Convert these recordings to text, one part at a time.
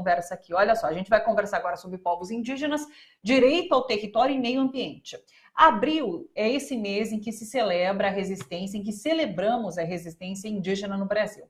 conversa aqui. Olha só, a gente vai conversar agora sobre povos indígenas, direito ao território e meio ambiente. Abril é esse mês em que se celebra a resistência, em que celebramos a resistência indígena no Brasil.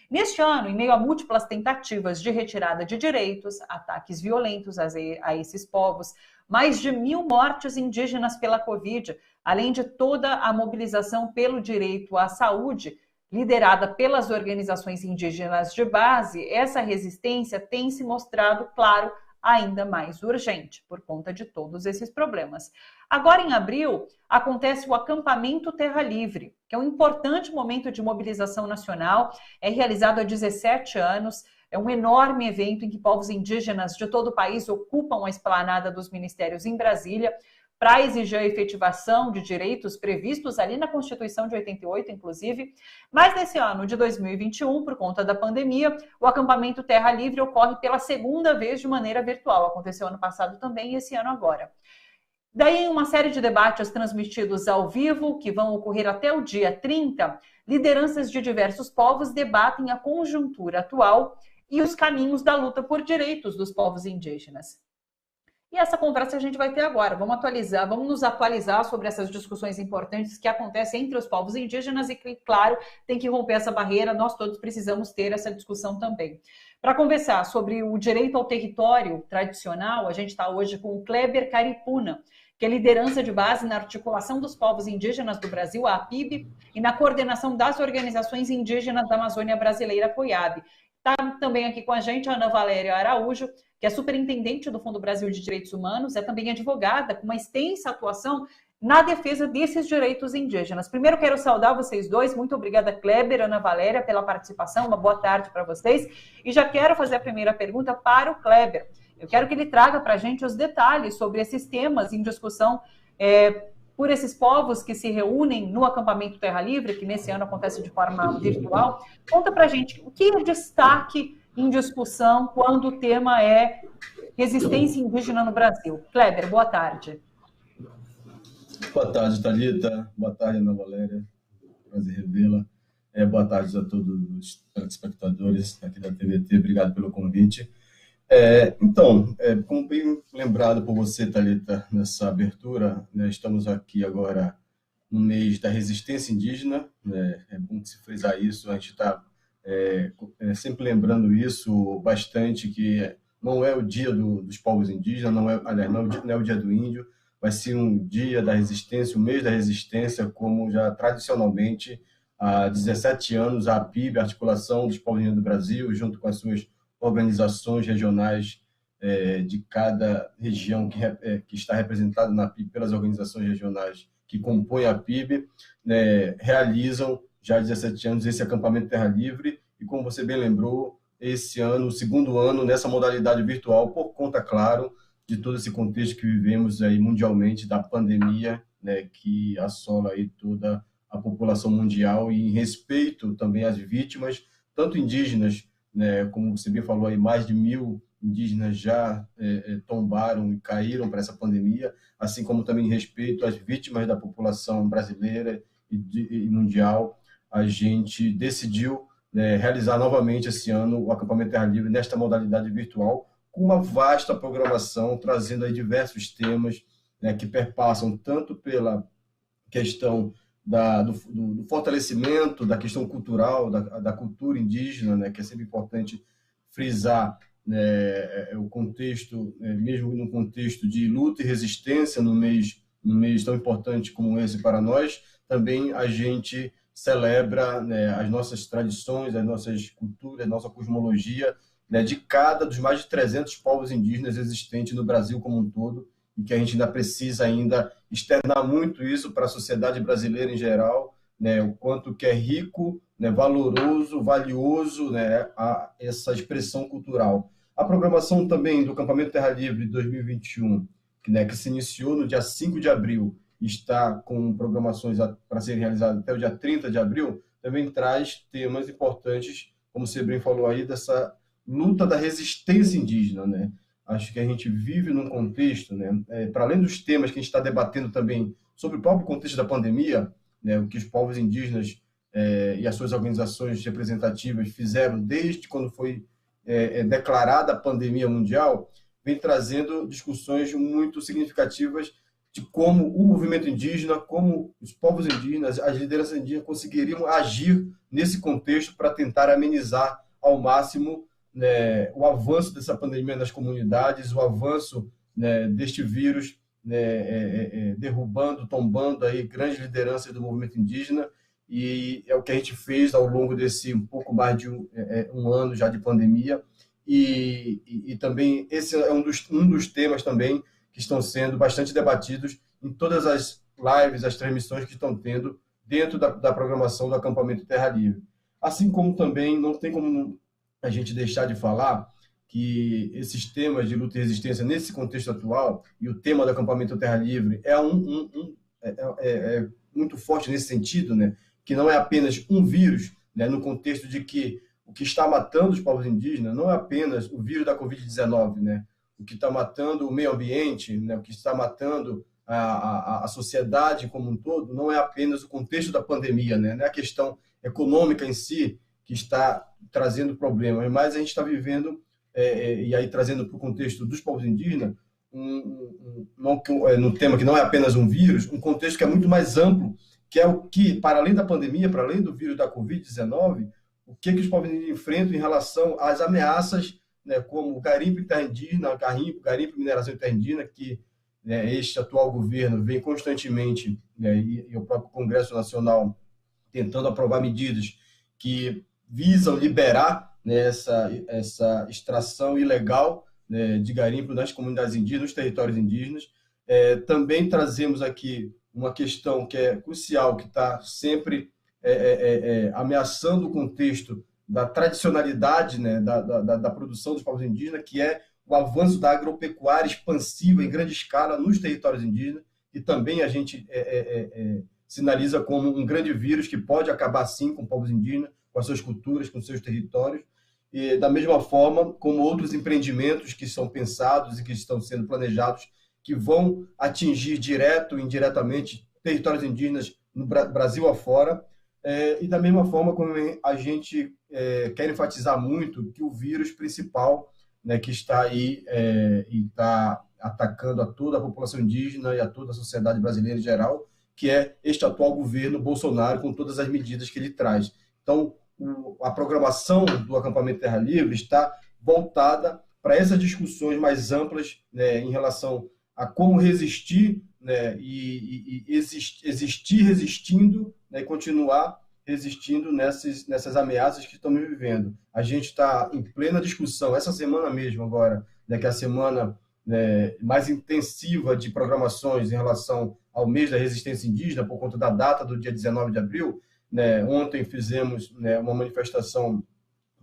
Neste ano, em meio a múltiplas tentativas de retirada de direitos, ataques violentos a esses povos, mais de 1.000 mortes indígenas pela Covid, além de toda a mobilização pelo direito à saúde, liderada pelas organizações indígenas de base, essa resistência tem se mostrado, claro, ainda mais urgente, por conta de todos esses problemas. Agora, em abril, acontece o acampamento Terra Livre, que é um importante momento de mobilização nacional, é realizado há 17 anos, é um enorme evento em que povos indígenas de todo o país ocupam a esplanada dos ministérios em Brasília, para exigir a efetivação de direitos previstos ali na Constituição de 88, inclusive. Mas nesse ano de 2021, por conta da pandemia, o acampamento Terra Livre ocorre pela segunda vez de maneira virtual. Aconteceu ano passado também e esse ano agora. Daí, uma série de debates transmitidos ao vivo, que vão ocorrer até o dia 30, lideranças de diversos povos debatem a conjuntura atual e os caminhos da luta por direitos dos povos indígenas. E essa conversa a gente vai ter agora. Vamos nos atualizar sobre essas discussões importantes que acontecem entre os povos indígenas e que, claro, tem que romper essa barreira. Nós todos precisamos ter essa discussão também. Para conversar sobre o direito ao território tradicional, a gente está hoje com o Kleber Caripuna, que é liderança de base na articulação dos povos indígenas do Brasil, a APIB, e na coordenação das organizações indígenas da Amazônia Brasileira, COIAB. Está também aqui com a gente a Ana Valéria Araújo, que é superintendente do Fundo Brasil de Direitos Humanos, é também advogada com uma extensa atuação na defesa desses direitos indígenas. Primeiro, quero saudar vocês dois. Muito obrigada, Kleber, Ana Valéria, pela participação. Uma boa tarde para vocês. E já quero fazer a primeira pergunta para o Kleber. Eu quero que ele traga para a gente os detalhes sobre esses temas em discussão por esses povos que se reúnem no acampamento Terra Livre, que nesse ano acontece de forma virtual. Conta para a gente o que é destaque em discussão quando o tema é resistência indígena no Brasil. Kleber, boa tarde. Boa tarde, Thalita. Boa tarde, Ana Valéria. Prazer revê-la. Boa tarde a todos os telespectadores aqui da TVT. Obrigado pelo convite. Como bem lembrado por você, Thalita, nessa abertura, né, estamos aqui agora no mês da resistência indígena. Né, é bom se frisar isso. A gente está sempre lembrando isso bastante, que não é o dia dos povos indígenas, não é o dia do índio, vai ser um dia da resistência, o mês da resistência, como já tradicionalmente há 17 anos a APIB, a Articulação dos Povos Indígenas do Brasil, junto com as suas organizações regionais de cada região que está representada na APIB pelas organizações regionais que compõem a APIB, né, realizam já há 17 anos esse acampamento Terra Livre, e como você bem lembrou, esse ano, o segundo ano, nessa modalidade virtual, por conta, claro, de todo esse contexto que vivemos aí mundialmente, da pandemia, né, que assola aí toda a população mundial, e em respeito também às vítimas, tanto indígenas, né, como você bem falou, aí, mais de 1.000 indígenas já tombaram e caíram para essa pandemia, assim como também em respeito às vítimas da população brasileira e mundial. A gente decidiu realizar novamente esse ano o acampamento Terra Livre nesta modalidade virtual, com uma vasta programação, trazendo aí diversos temas, né, que perpassam tanto pela questão do fortalecimento da questão cultural, da cultura indígena, né, que é sempre importante frisar, né, o contexto, mesmo no contexto de luta e resistência no mês tão importante como esse para nós, também a gente celebra, né, as nossas tradições, as nossas culturas, a nossa cosmologia, né, de cada dos mais de 300 povos indígenas existentes no Brasil como um todo, e que a gente ainda precisa externar muito isso para a sociedade brasileira em geral, né, o quanto que é rico, né, valoroso, valioso, né, essa expressão cultural. A programação também do Acampamento Terra Livre 2021, que se iniciou no dia 5 de abril, está com programações para serem realizadas até o dia 30 de abril, também traz temas importantes, como você bem falou aí, dessa luta da resistência indígena, né? Acho que a gente vive num contexto, né, para além dos temas que a gente está debatendo também sobre o próprio contexto da pandemia, né, o que os povos indígenas e as suas organizações representativas fizeram desde quando foi declarada a pandemia mundial, vem trazendo discussões muito significativas de como o movimento indígena, como os povos indígenas, as lideranças indígenas conseguiriam agir nesse contexto para tentar amenizar ao máximo, né, o avanço dessa pandemia nas comunidades, o avanço, né, deste vírus, né, derrubando, tombando aí grandes lideranças do movimento indígena, e é o que a gente fez ao longo desse um pouco mais de um ano já de pandemia, e também esse é um dos temas também que estão sendo bastante debatidos em todas as lives, as transmissões que estão tendo dentro da programação do Acampamento Terra Livre. Assim como também não tem como a gente deixar de falar que esses temas de luta e resistência nesse contexto atual, e o tema do Acampamento Terra Livre é muito forte nesse sentido, né? Que não é apenas um vírus, né? No contexto de que o que está matando os povos indígenas não é apenas o vírus da Covid-19, né? O que está matando o meio ambiente, né? O que está matando a sociedade como um todo, não é apenas o contexto da pandemia, né? Não é a questão econômica em si que está trazendo problemas, mas a gente está vivendo, e aí trazendo para o contexto dos povos indígenas, no tema que não é apenas um vírus, um contexto que é muito mais amplo, que é o que, para além da pandemia, para além do vírus da Covid-19, o que os povos indígenas enfrentam em relação às ameaças, né, como o garimpo em terra indígena, garimpo e mineração em terra indígena, que, né, este atual governo vem constantemente, né, e o próprio Congresso Nacional tentando aprovar medidas que visam liberar, né, essa extração ilegal, né, de garimpo nas comunidades indígenas, nos territórios indígenas. Também trazemos aqui uma questão que é crucial, que está sempre ameaçando o contexto da tradicionalidade, né, da produção dos povos indígenas, que é o avanço da agropecuária expansiva em grande escala nos territórios indígenas, e também a gente sinaliza como um grande vírus que pode acabar, sim, com povos indígenas, com as suas culturas, com seus territórios, e da mesma forma como outros empreendimentos que são pensados e que estão sendo planejados, que vão atingir direto e indiretamente territórios indígenas no Brasil afora, e da mesma forma como a gente quer enfatizar muito que o vírus principal, né, que está aí e está atacando a toda a população indígena e a toda a sociedade brasileira em geral, que é este atual governo Bolsonaro, com todas as medidas que ele traz. Então, a programação do Acampamento Terra Livre está voltada para essas discussões mais amplas, né, em relação a como resistir, né, e existir resistindo, né, e continuar resistindo nessas ameaças que estamos vivendo. A gente está em plena discussão, essa semana mesmo agora, né, que é a semana, né, mais intensiva de programações em relação ao mês da resistência indígena, por conta da data do dia 19 de abril, né. Ontem fizemos, né, uma manifestação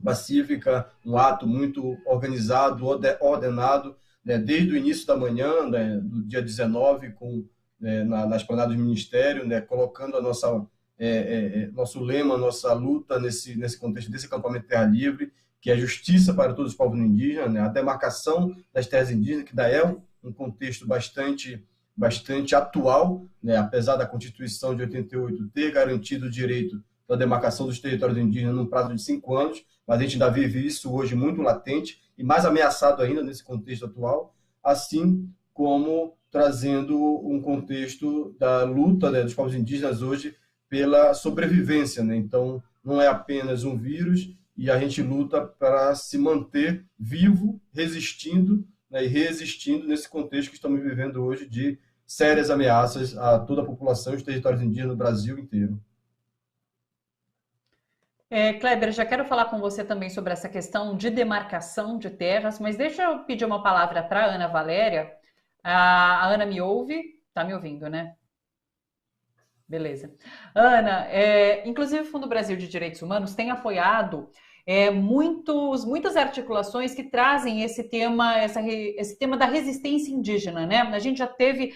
pacífica, um ato muito organizado, ordenado, né, desde o início da manhã, né, do dia 19, na esplanada do Ministério, né, colocando nosso lema, nossa luta nesse contexto desse acampamento Terra Livre, que é justiça para todos os povos indígenas, né, a demarcação das terras indígenas, que daí é um contexto bastante atual, né, apesar da Constituição de 88 ter garantido o direito da demarcação dos territórios indígenas num prazo de 5 anos, mas a gente ainda vive isso hoje muito latente e mais ameaçado ainda nesse contexto atual, assim como trazendo um contexto da luta, né, dos povos indígenas hoje pela sobrevivência, né? Então, não é apenas um vírus, e a gente luta para se manter vivo, resistindo, né, e resistindo nesse contexto que estamos vivendo hoje de sérias ameaças a toda a população e os territórios indígenas no Brasil inteiro. Kleber, já quero falar com você também sobre essa questão de demarcação de terras, mas deixa eu pedir uma palavra para a Ana Valéria. A Ana me ouve? Está me ouvindo, né? Beleza. Ana, inclusive o Fundo Brasil de Direitos Humanos tem apoiado muitas articulações que trazem esse tema da resistência indígena, né? A gente já teve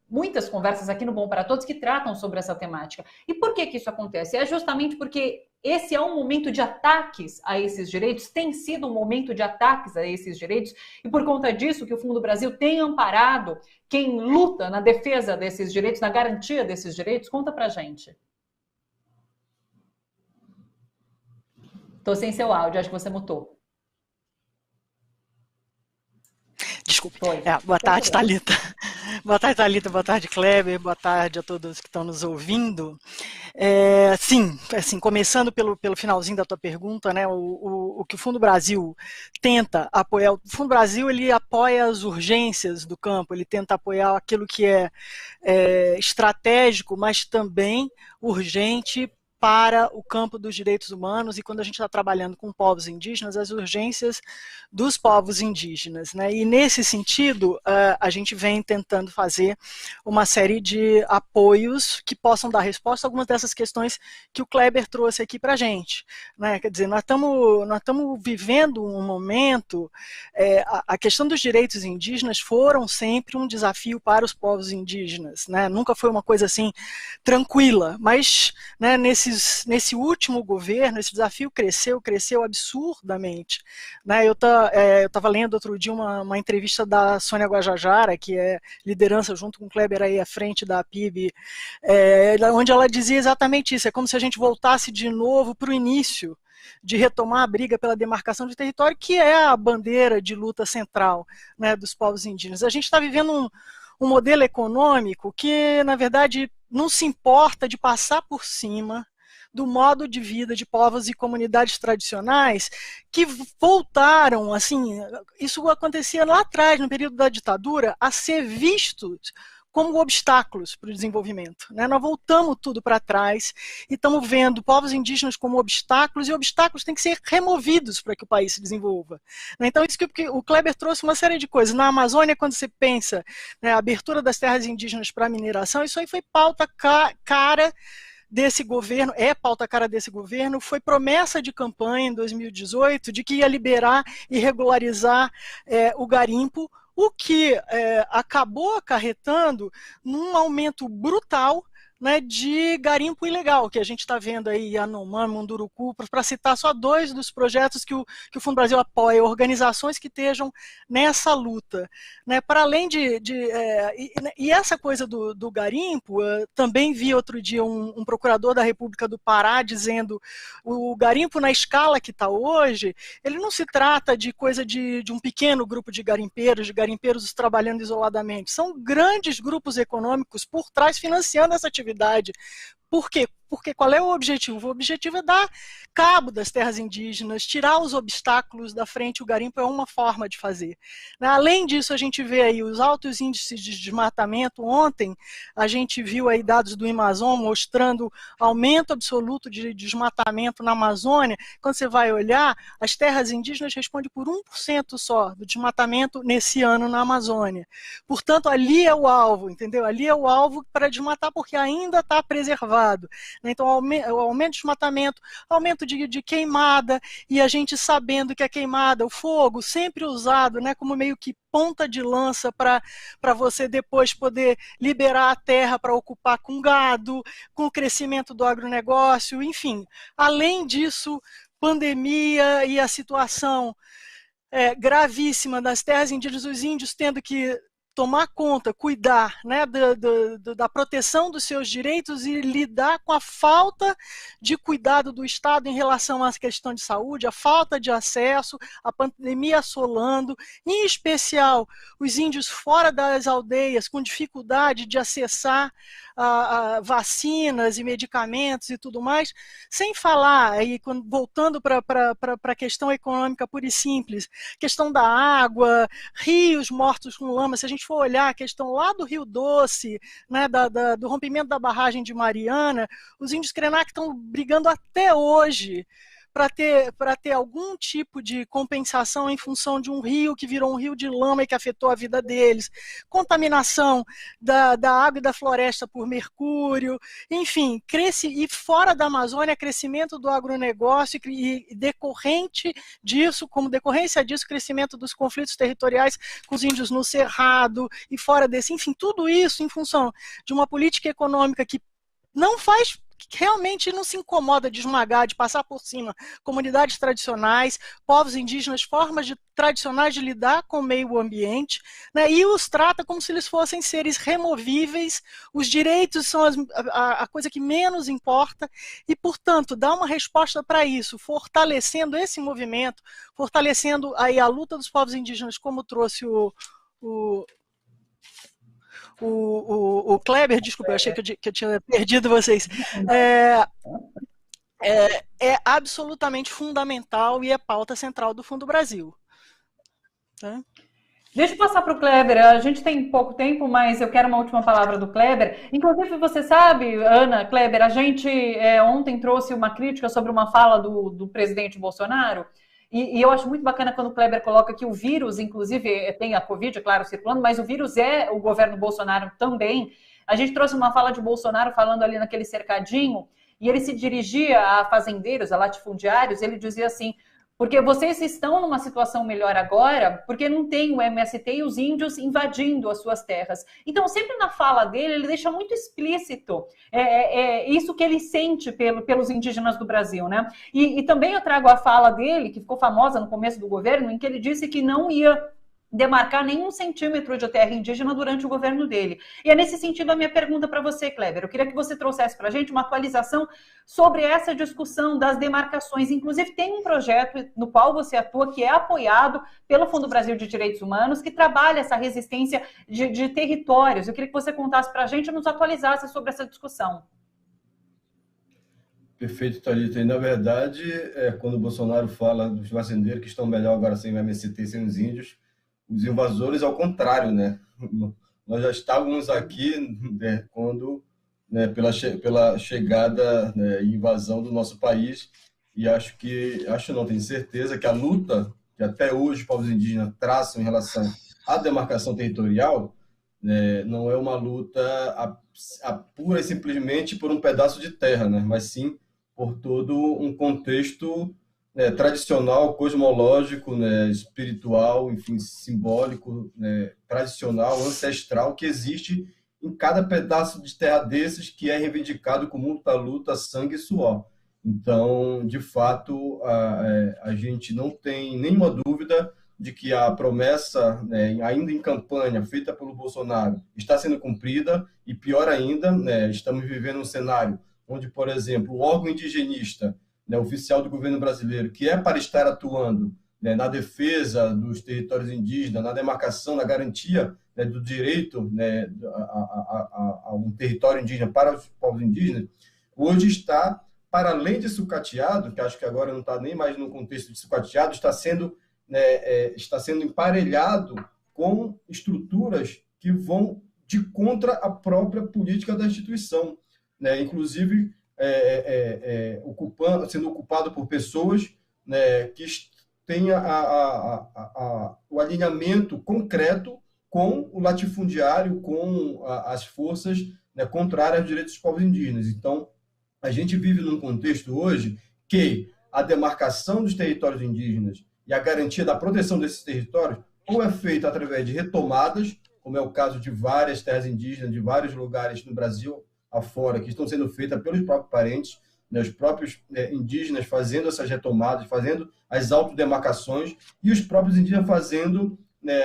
muitas conversas aqui no Bom para Todos que tratam sobre essa temática. E por que isso acontece? É justamente porque esse é um momento de ataques a esses direitos, tem sido um momento de ataques a esses direitos, e por conta disso que o Fundo Brasil tem amparado quem luta na defesa desses direitos, na garantia desses direitos. Conta pra gente. Tô sem seu áudio, acho que você mutou. Desculpe. Foi. Boa tarde, Thalita. Boa tarde, Thalita. Boa tarde, Kleber. Boa tarde a todos que estão nos ouvindo. Sim, assim, começando pelo finalzinho da tua pergunta, né, o que o Fundo Brasil tenta apoiar, o Fundo Brasil ele apoia as urgências do campo, ele tenta apoiar aquilo que é estratégico, mas também urgente para o campo dos direitos humanos, e quando a gente está trabalhando com povos indígenas, as urgências dos povos indígenas, né? E nesse sentido, a gente vem tentando fazer uma série de apoios que possam dar resposta a algumas dessas questões que o Kleber trouxe aqui para a gente, né? Quer dizer, nós estamos vivendo um momento, a questão dos direitos indígenas foram sempre um desafio para os povos indígenas, né? Nunca foi uma coisa assim tranquila, mas, né, nesse último governo, esse desafio cresceu absurdamente, né? Eu estava lendo outro dia uma entrevista da Sônia Guajajara, que é liderança junto com o Kleber aí à frente da PIB, onde ela dizia exatamente isso, é como se a gente voltasse de novo para o início, de retomar a briga pela demarcação de território, que é a bandeira de luta central, né, dos povos indígenas. A gente está vivendo um modelo econômico que, na verdade, não se importa de passar por cima do modo de vida de povos e comunidades tradicionais que voltaram, assim, isso acontecia lá atrás, no período da ditadura, a ser vistos como obstáculos para o desenvolvimento, né? Nós voltamos tudo para trás e estamos vendo povos indígenas como obstáculos, e obstáculos têm que ser removidos para que o país se desenvolva. Então, isso que o Kleber trouxe uma série de coisas. Na Amazônia, quando você pensa, né, a abertura das terras indígenas para a mineração, isso aí foi pauta cara desse governo, pauta cara desse governo, foi promessa de campanha em 2018 de que ia liberar e regularizar o garimpo, o que acabou acarretando num aumento brutal, né, de garimpo ilegal, que a gente está vendo aí, Yanomami, Munduruku, para citar só dois dos projetos que o Fundo Brasil apoia, organizações que estejam nessa luta, né, para além e essa coisa do garimpo, também vi outro dia um procurador da República do Pará dizendo o garimpo na escala que está hoje, ele não se trata de coisa de um pequeno grupo de garimpeiros trabalhando isoladamente, são grandes grupos econômicos por trás financiando essa atividade. Por quê? Porque qual é o objetivo? O objetivo é dar cabo das terras indígenas, tirar os obstáculos da frente, o garimpo é uma forma de fazer. Além disso, a gente vê aí os altos índices de desmatamento. Ontem, a gente viu aí dados do Amazon mostrando aumento absoluto de desmatamento na Amazônia. Quando você vai olhar, as terras indígenas respondem por 1% só do desmatamento nesse ano na Amazônia. Portanto, ali é o alvo, entendeu? Ali é o alvo para desmatar, porque ainda está preservado. Então, o aumento de desmatamento, aumento de queimada, e a gente sabendo que a queimada, o fogo, sempre usado, né, como meio que ponta de lança para você depois poder liberar a terra para ocupar com gado, com o crescimento do agronegócio, enfim. Além disso, pandemia e a situação gravíssima das terras indígenas, os índios tendo que tomar conta, cuidar, né, da proteção dos seus direitos e lidar com a falta de cuidado do Estado em relação à questão de saúde, a falta de acesso, a pandemia assolando, em especial os índios fora das aldeias com dificuldade de acessar vacinas e medicamentos e tudo mais, sem falar, aí, voltando para a questão econômica pura e simples, questão da água, rios mortos com lama. Se a gente for olhar a questão lá do Rio Doce, né, do rompimento da barragem de Mariana, os índios Krenak estão brigando até hoje para ter algum tipo de compensação em função de um rio que virou um rio de lama e que afetou a vida deles, contaminação da água e da floresta por mercúrio, enfim, e fora da Amazônia, crescimento do agronegócio e decorrente disso, como decorrência disso, crescimento dos conflitos territoriais com os índios no Cerrado e fora desse, enfim, tudo isso em função de uma política econômica que não faz que realmente não se incomoda de esmagar, de passar por cima comunidades tradicionais, povos indígenas, formas tradicionais de lidar com o meio ambiente, né, e os trata como se eles fossem seres removíveis, os direitos são a coisa que menos importa, e, portanto, dá uma resposta para isso, fortalecendo esse movimento, fortalecendo aí a luta dos povos indígenas, como trouxe o Kleber, desculpa, eu achei que eu tinha perdido vocês. É absolutamente fundamental e é pauta central do Fundo Brasil. Tá? Deixa eu passar para o Kleber. A gente tem pouco tempo, mas eu quero uma última palavra do Kleber. Inclusive, você sabe, Ana, Kleber, a gente ontem trouxe uma crítica sobre uma fala do presidente Bolsonaro. E eu acho muito bacana quando o Kleber coloca que o vírus, inclusive, tem a Covid, é claro, circulando, mas o vírus é o governo Bolsonaro também. A gente trouxe uma fala de Bolsonaro falando ali naquele cercadinho, e ele se dirigia a fazendeiros, a latifundiários, ele dizia assim, porque vocês estão numa situação melhor agora, porque não tem o MST e os índios invadindo as suas terras. Então, sempre na fala dele, ele deixa muito explícito isso que ele sente pelos indígenas do Brasil, né? E também eu trago a fala dele, que ficou famosa no começo do governo, em que ele disse que não ia demarcar nenhum centímetro de terra indígena durante o governo dele. E é nesse sentido a minha pergunta para você, Kleber. Eu queria que você trouxesse para a gente uma atualização sobre essa discussão das demarcações. Inclusive, tem um projeto no qual você atua, que é apoiado pelo Fundo Brasil de Direitos Humanos, que trabalha essa resistência de territórios. Eu queria que você contasse para a gente e nos atualizasse sobre essa discussão. Perfeito, Thalita. E, na verdade, quando o Bolsonaro fala dos fazendeiros que estão melhor agora sem o MST e sem os índios, os invasores, ao contrário, né? Nós já estávamos aqui quando, pela chegada e invasão do nosso país, e tenho certeza que a luta que até hoje os povos indígenas traçam em relação à demarcação territorial não é uma luta pura e simplesmente por um pedaço de terra, né? Mas sim por todo um contexto tradicional, cosmológico, espiritual, enfim, simbólico, tradicional, ancestral, que existe em cada pedaço de terra desses que é reivindicado com muita luta, sangue e suor. Então, de fato, a gente não tem nenhuma dúvida de que a promessa, ainda em campanha, feita pelo Bolsonaro, está sendo cumprida, e pior ainda, estamos vivendo um cenário onde, por exemplo, o órgão indigenista, oficial do governo brasileiro, que é para estar atuando na defesa dos territórios indígenas, na demarcação, na garantia do direito a um território indígena para os povos indígenas, hoje está, para além de sucateado, que acho que agora não está nem mais no contexto de sucateado, está sendo emparelhado com estruturas que vão de contra a própria política da instituição, inclusive sendo ocupado por pessoas que têm o alinhamento concreto com o latifundiário, com as forças contrárias aos direitos dos povos indígenas. Então, a gente vive num contexto hoje que a demarcação dos territórios indígenas e a garantia da proteção desses territórios ou é feita através de retomadas, como é o caso de várias terras indígenas, de vários lugares no Brasil afora, que estão sendo feitas pelos próprios parentes, os próprios indígenas fazendo essas retomadas, fazendo as autodemarcações, e os próprios indígenas fazendo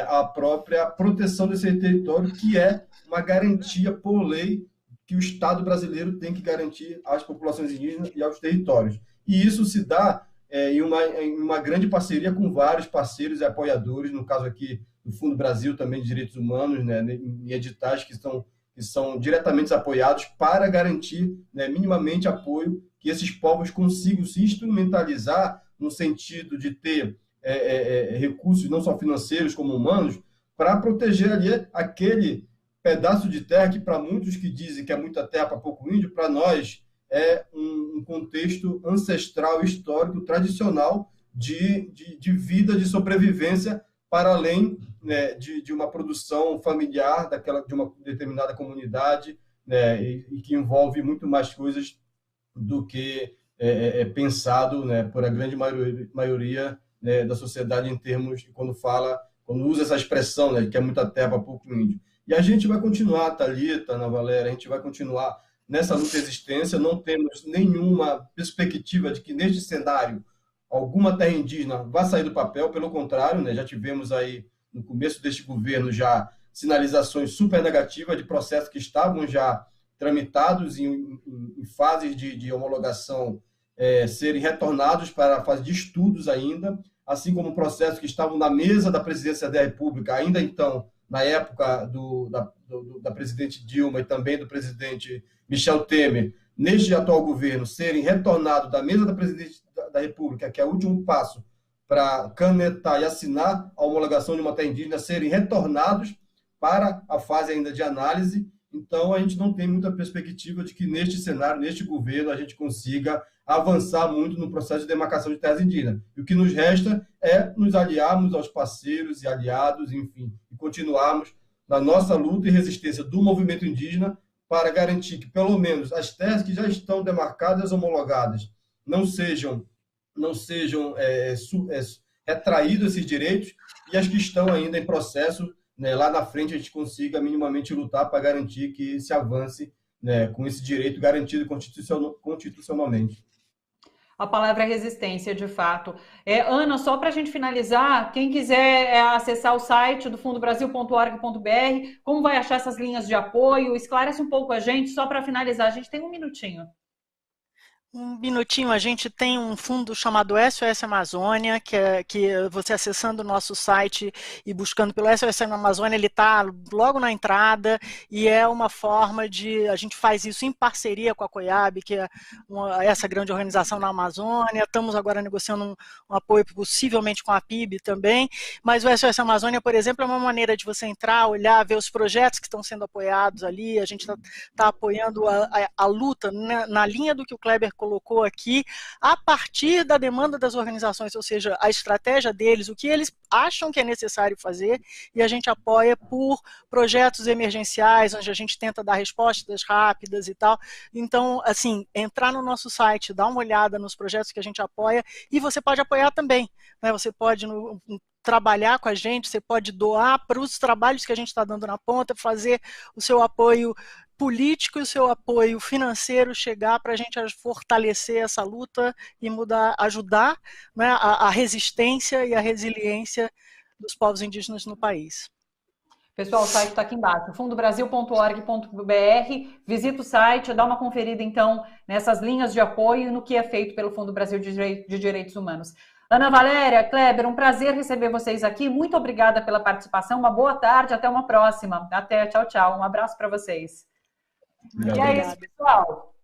a própria proteção desse território, que é uma garantia por lei que o Estado brasileiro tem que garantir às populações indígenas e aos territórios. E isso se dá em uma grande parceria com vários parceiros e apoiadores, no caso aqui do Fundo Brasil também de Direitos Humanos, em editais que são diretamente apoiados para garantir minimamente apoio que esses povos consigam se instrumentalizar no sentido de ter recursos não só financeiros como humanos para proteger ali aquele pedaço de terra que para muitos que dizem que é muita terra para pouco índio, para nós é um contexto ancestral, histórico, tradicional de vida, de sobrevivência para além de uma produção familiar de uma determinada comunidade, e que envolve muito mais coisas do que pensado por a grande maioria da sociedade em termos, quando usa essa expressão, que é muita terra para pouco índio. E a gente vai continuar, Thalita, Ana Valéria, a gente vai continuar nessa luta de resistência, não temos nenhuma perspectiva de que, neste cenário, alguma terra indígena vá sair do papel, pelo contrário, né, já tivemos aí, no começo deste governo, já sinalizações super negativas de processos que estavam já tramitados em fases de homologação, serem retornados para a fase de estudos ainda, assim como processos que estavam na mesa da presidência da República, ainda então, na época da presidente Dilma e também do presidente Michel Temer, neste atual governo, serem retornados da mesa da presidente da República, que é o último passo para canetar e assinar a homologação de uma terra indígena, serem retornados para a fase ainda de análise. Então, a gente não tem muita perspectiva de que neste cenário, neste governo, a gente consiga avançar muito no processo de demarcação de terras indígenas. E o que nos resta é nos aliarmos aos parceiros e aliados, enfim, e continuarmos na nossa luta e resistência do movimento indígena para garantir que, pelo menos, as terras que já estão demarcadas e homologadas não sejam retraídos esses direitos, e as que estão ainda em processo, né, lá na frente a gente consiga minimamente lutar para garantir que se avance, né, com esse direito garantido constitucionalmente. A palavra é resistência, de fato. Ana, só para a gente finalizar, quem quiser acessar o site do fundobrasil.org.br, como vai achar essas linhas de apoio? Esclarece um pouco a gente, só para finalizar, a gente tem um minutinho. Um minutinho, a gente tem um fundo chamado SOS Amazônia, que você acessando o nosso site e buscando pelo SOS Amazônia, ele está logo na entrada, e é uma forma a gente faz isso em parceria com a COIAB, que é essa grande organização na Amazônia. Estamos agora negociando um apoio possivelmente com a PIB também, mas o SOS Amazônia, por exemplo, é uma maneira de você entrar, olhar, ver os projetos que estão sendo apoiados ali. A gente está apoiando a luta na linha do que o Kleber colocou aqui, a partir da demanda das organizações, ou seja, a estratégia deles, o que eles acham que é necessário fazer, e a gente apoia por projetos emergenciais, onde a gente tenta dar respostas rápidas e tal. Então, assim, entrar no nosso site, dar uma olhada nos projetos que a gente apoia, e você pode apoiar também, né? Você pode trabalhar com a gente, você pode doar para os trabalhos que a gente está dando na ponta, fazer o seu apoio político e o seu apoio financeiro chegar para a gente fortalecer essa luta e ajudar, né, a resistência e a resiliência dos povos indígenas no país. Pessoal, o site está aqui embaixo, fundobrasil.org.br, visita o site, dá uma conferida então nessas linhas de apoio e no que é feito pelo Fundo Brasil de Direitos Humanos. Ana Valéria, Kleber, um prazer receber vocês aqui, muito obrigada pela participação, uma boa tarde, até uma próxima. Até, tchau, tchau, um abraço para vocês. Obrigado. E é isso, pessoal.